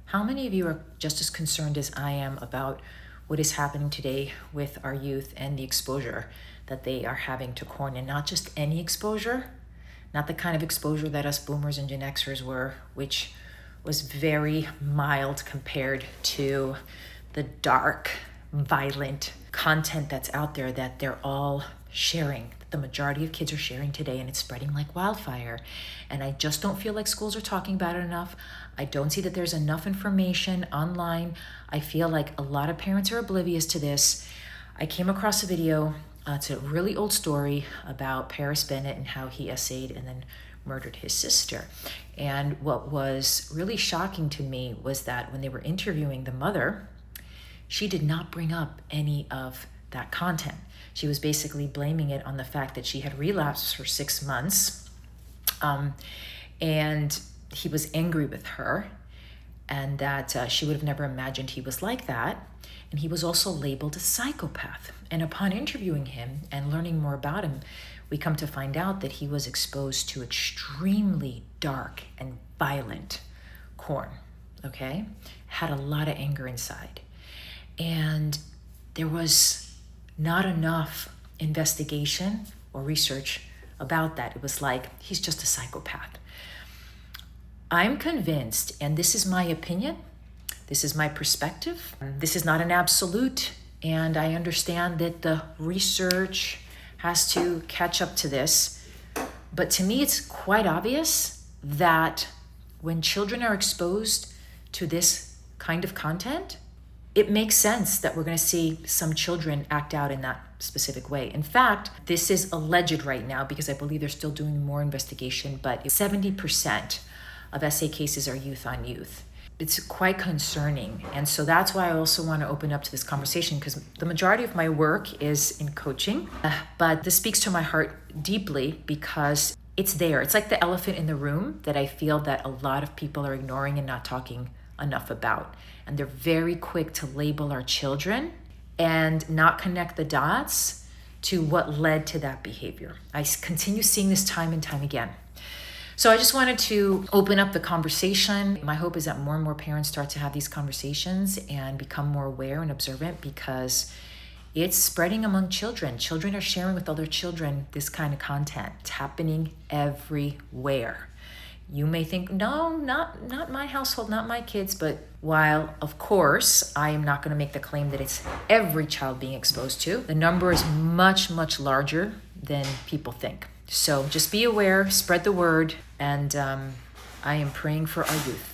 How many of you are just as concerned as I am about what is happening today with our youth and the exposure that they are having to porn? And not just any exposure, not the kind of exposure that us boomers and Gen Xers were, which was very mild compared to the dark, violent content that's out there that they're all sharing. The majority of kids are sharing today, and it's spreading like wildfire. And I just don't feel like schools are talking about it enough. I don't see that there's enough information online. I feel like a lot of parents are oblivious to this. I came across a video, it's a really old story about Paris Bennett and how he essayed and then murdered his sister. And what was really shocking to me was that when they were interviewing the mother, she did not bring up any of that content. She was basically blaming it on the fact that she had relapsed for 6 months, and he was angry with her, and that she would have never imagined he was like that. And he was also labeled a psychopath. And upon interviewing him and learning more about him, we come to find out that he was exposed to extremely dark and violent porn, okay? Had a lot of anger inside. And there was not enough investigation or research about that. It was like, he's just a psychopath. I'm convinced, and this is my opinion, this is my perspective, this is not an absolute, and I understand that the research has to catch up to this, but to me it's quite obvious that when children are exposed to this kind of content, it makes sense that we're going to see some children act out in that specific way. In fact, this is alleged right now because I believe they're still doing more investigation, but 70% of SA cases are youth on youth. It's quite concerning. And so that's why I also want to open up to this conversation, because the majority of my work is in coaching, but this speaks to my heart deeply because it's there. It's like the elephant in the room that I feel that a lot of people are ignoring and not talking enough about. And they're very quick to label our children and not connect the dots to what led to that behavior. I continue seeing this time and time again. So I just wanted to open up the conversation. My hope is that more and more parents start to have these conversations and become more aware and observant, because it's spreading among children. Children are sharing with other children this kind of content. It's happening everywhere. You may think, no, not my household, not my kids, but while, of course, I am not going to make the claim that it's every child being exposed to, the number is much, much larger than people think. So just be aware, spread the word, and I am praying for our youth.